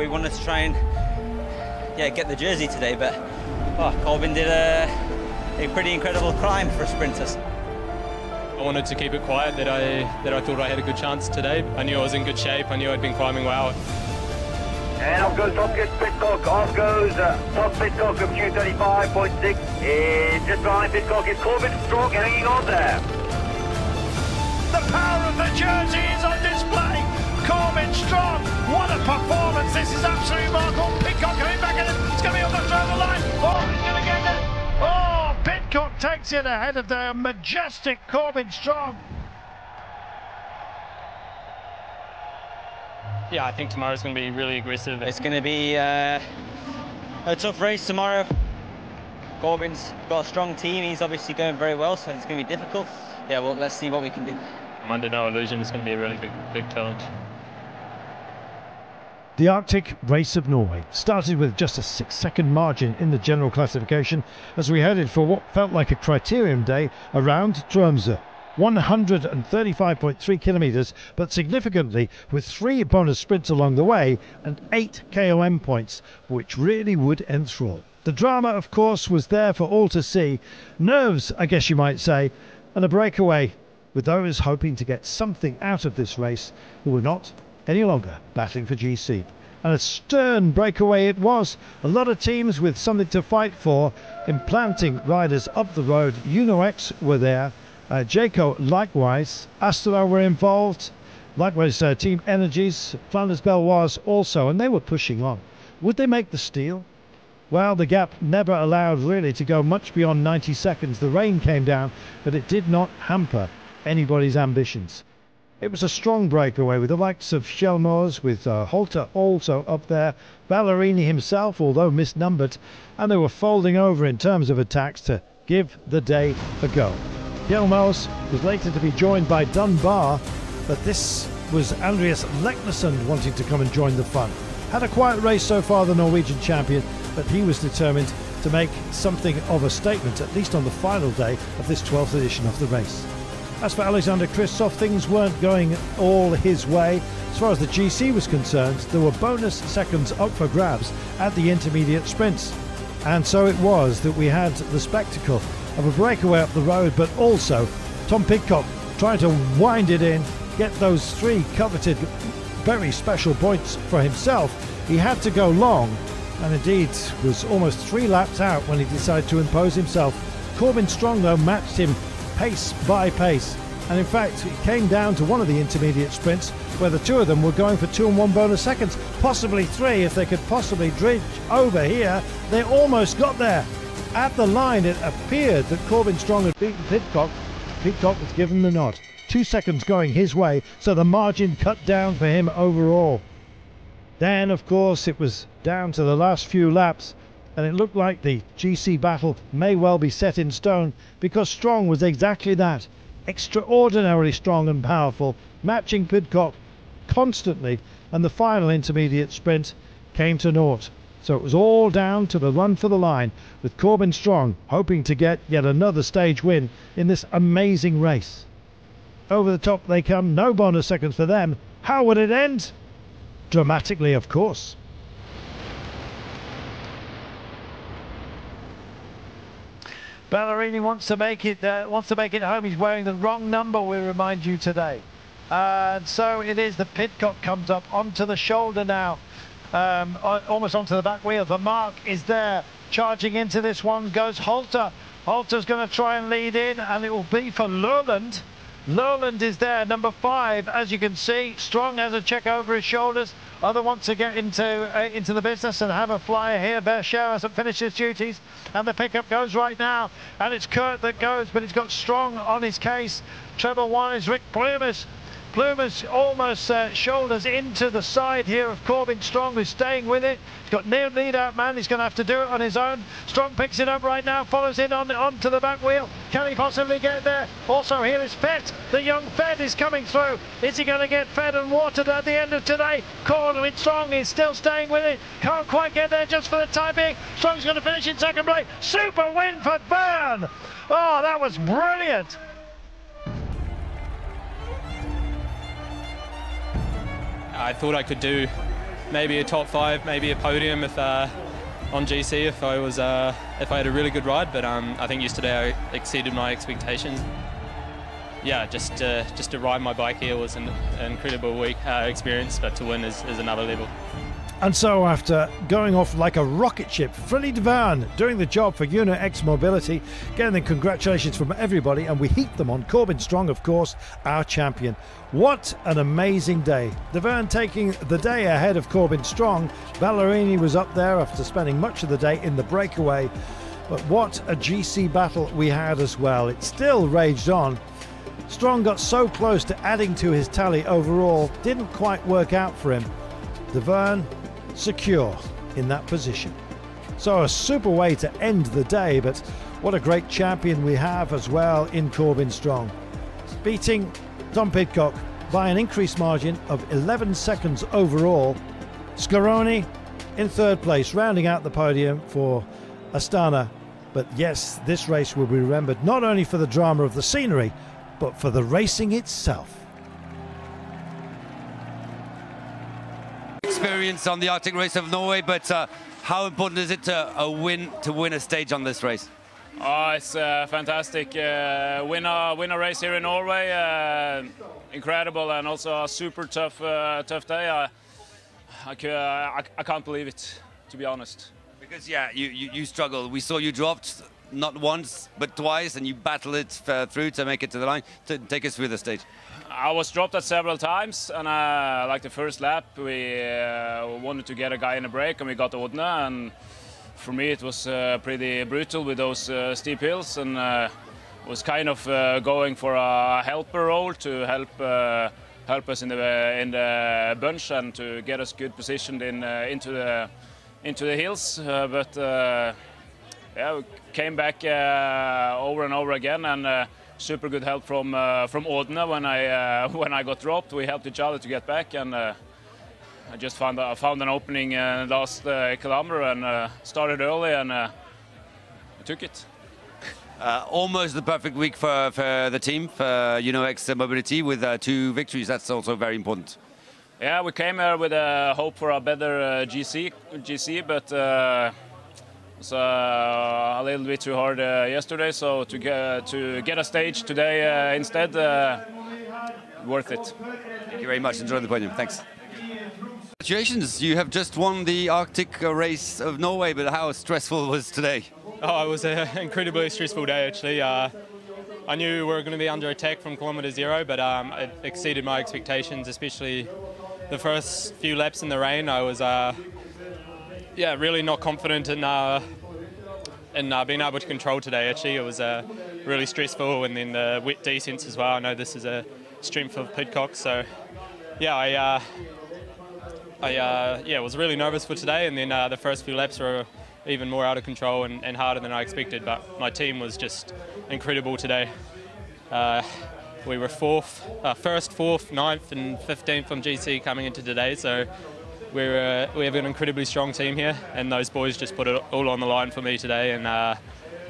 we wanted to try and get the jersey today, but Corbin did a pretty incredible climb for sprinters. I wanted to keep it quiet, that I thought I had a good chance today. I knew I was in good shape, I knew I'd been climbing well. And off goes Tom Pidcock, off goes Tom Pidcock of Q35.6. Just behind Pidcock is Corbin Strong hanging on there. The power of the jersey is on display. Corbin Strong, what a performance. This is absolutely remarkable. Pidcock coming back in, it's going to be on the throw of the line. Oh, he's going to get it. Oh, Pidcock takes it ahead of the majestic Corbin Strong. Yeah, I think tomorrow's going to be really aggressive. It's going to be a tough race tomorrow. Corbin's got a strong team. He's obviously going very well, so it's going to be difficult. Yeah, well, let's see what we can do. I'm under no illusion it's going to be a really big challenge. The Arctic Race of Norway started with just a 6-second margin in the general classification as we headed for what felt like a criterium day around Tromso. 135.3 kilometres, but significantly with 3 bonus sprints along the way and 8 KOM points, which really would enthrall. The drama, of course, was there for all to see. Nerves, I guess you might say, and a breakaway with those hoping to get something out of this race who were not any longer battling for GC. And a stern breakaway it was. A lot of teams with something to fight for, implanting riders up the road. UNOX were there. Jayco likewise. Astana were involved. Likewise, Team Energies, Flanders Belloise also, and they were pushing on. Would they make the steal? Well, the gap never allowed really to go much beyond 90 seconds. The rain came down, but it did not hamper anybody's ambitions. It was a strong breakaway with the likes of Schelmoes, with Holter also up there, Ballerini himself, although misnumbered, and they were folding over in terms of attacks to give the day a go. Schelmoes was later to be joined by Dunbar, but this was Andreas Leknesson wanting to come and join the fun. Had a quiet race so far, the Norwegian champion, but he was determined to make something of a statement, at least on the final day of this 12th edition of the race. As for Alexander Kristoff, things weren't going all his way. As far as the GC was concerned, there were bonus seconds up for grabs at the intermediate sprints. And so it was that we had the spectacle of a breakaway up the road, but also Tom Pidcock trying to wind it in, get those 3 coveted very special points for himself. He had to go long, and indeed was almost 3 laps out when he decided to impose himself. Corbin Strong, though, matched him pace by pace, and in fact it came down to one of the intermediate sprints where the 2 of them were going for 2 and 1 bonus seconds, possibly 3 if they could possibly dredge over here. They almost got there. At the line it appeared that Corbin Strong had beaten Pidcock. Pidcock was given the nod. 2 seconds going his way, so the margin cut down for him overall. Then of course it was down to the last few laps, and it looked like the GC battle may well be set in stone, because Strong was exactly that, extraordinarily strong and powerful, matching Pidcock constantly, and the final intermediate sprint came to naught. So it was all down to the run for the line, with Corbin Strong hoping to get yet another stage win in this amazing race. Over the top they come, no bonus seconds for them. How would it end? Dramatically, of course. Ballerini wants to make it home. He's wearing the wrong number, we remind you today. And so it is that Pidcock comes up onto the shoulder now, almost onto the back wheel. The mark is there. Charging into this one goes Holter. Holter's going to try and lead in, and it will be for Lurland. Lurland is there, number 5, as you can see. Strong has a check over his shoulders. Other wants to get into the business and have a flyer here. Bercher hasn't finished his duties, and the pickup goes right now. And it's Kurt that goes, but he's got Strong on his case. Treble 1 is Rick Plumas. Plumas almost shoulders into the side here of Corbin Strong, who's staying with it. He's got no lead out man. He's going to have to do it on his own. Strong picks it up right now, follows in onto the back wheel. Can he possibly get there? Also here is Fett. The young Fett is coming through. Is he going to get fed and watered at the end of today? Corbin Strong is still staying with it. Can't quite get there just for the time being. Strong's going to finish in second place. Super win for Bern. Oh, that was brilliant. I thought I could do maybe a top 5, maybe a podium if on GC if I had a really good ride. But I think yesterday I exceeded my expectations. Yeah, just to ride my bike here was an incredible week experience, but to win is another level. And so after going off like a rocket ship, Fredrik Dversnes doing the job for Uno X Mobility, getting the congratulations from everybody, and we heaped them on Corbin Strong, of course, our champion. What an amazing day. Dversnes taking the day ahead of Corbin Strong. Ballerini was up there after spending much of the day in the breakaway. But what a GC battle we had as well. It still raged on. Strong got so close to adding to his tally overall, didn't quite work out for him. Dversnes secure in that position. So a super way to end the day, but what a great champion we have as well in Corbin Strong. Beating Tom Pidcock by an increased margin of 11 seconds overall. Scaroni in third place, rounding out the podium for Astana. But yes, this race will be remembered not only for the drama of the scenery, but for the racing itself. Experience on the Arctic Race of Norway, but how important is it to win a stage on this race? Oh, it's fantastic. Win a race here in Norway, incredible, and also a super tough day. I can't believe it, to be honest. Because yeah, you struggled. We saw you dropped not once but twice, and you battled it through to make it to the line. To take us through the stage. I was dropped at several times, and like the first lap, we wanted to get a guy in a break, and we got Odne, and for me it was pretty brutal with those steep hills, and was kind of going for a helper role to help us in the bunch and to get us good positioned into the hills, but yeah, we came back over and over again, and super good help from Odne when I got dropped. We helped each other to get back, and I just found an opening last kilometer and started early, and I took it. Almost the perfect week for the team, for Uno X Mobility, with 2 victories. That's also very important. Yeah, we came here with a hope for a better GC, but it's a little bit too hard yesterday, so to get a stage today instead, worth it. Thank you very much. Enjoy the podium. Thanks. Congratulations, you have just won the Arctic Race of Norway, but how stressful was today? Oh, it was an incredibly stressful day actually. I knew we were going to be under attack from kilometre 0, but it exceeded my expectations, especially the first few laps in the rain. I was yeah, really not confident in being able to control today. Actually, it was really stressful, and then the wet descents as well. I know this is a strength of Pidcock, so yeah, I was really nervous for today, and then the first few laps were even more out of control and harder than I expected. But my team was just incredible today. We were first, 4th, 9th, and 15th from GC coming into today, so. We have an incredibly strong team here, and those boys just put it all on the line for me today. And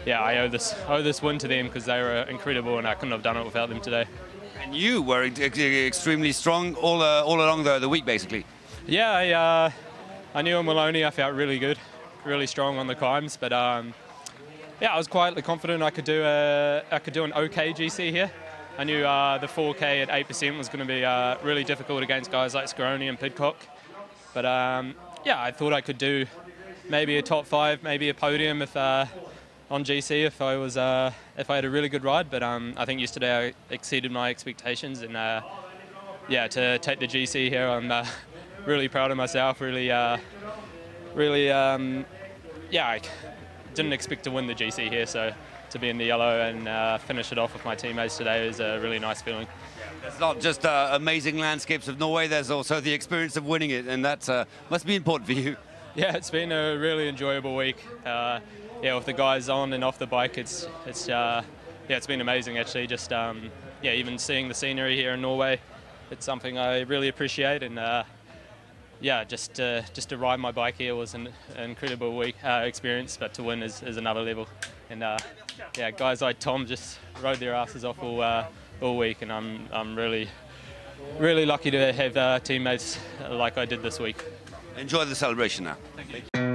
yeah, I owe this win to them because they were incredible, and I couldn't have done it without them today. And you were extremely strong all along the week, basically. Yeah, I knew in Maloney I felt really good, really strong on the climbs, but yeah, I was quietly confident I could do an okay GC here. I knew the 4K at 8% was going to be really difficult against guys like Scaroni and Pidcock. But yeah, I thought I could do maybe a top 5, maybe a podium if on GC if I had a really good ride. But I think yesterday I exceeded my expectations, and yeah, to take the GC here, I'm really proud of myself. Really, yeah, I didn't expect to win the GC here, so to be in the yellow and finish it off with my teammates today is a really nice feeling. It's not just amazing landscapes of Norway, there's also the experience of winning it, and that must be important for you. Yeah, it's been a really enjoyable week. Yeah, with the guys on and off the bike, it's been amazing actually. Just yeah, even seeing the scenery here in Norway, it's something I really appreciate, and yeah, just to ride my bike here was an incredible week experience, but to win is another level. And yeah, guys like Tom just rode their asses off all week, and I'm really lucky to have teammates like I did this week. Enjoy the celebration now. Thank you.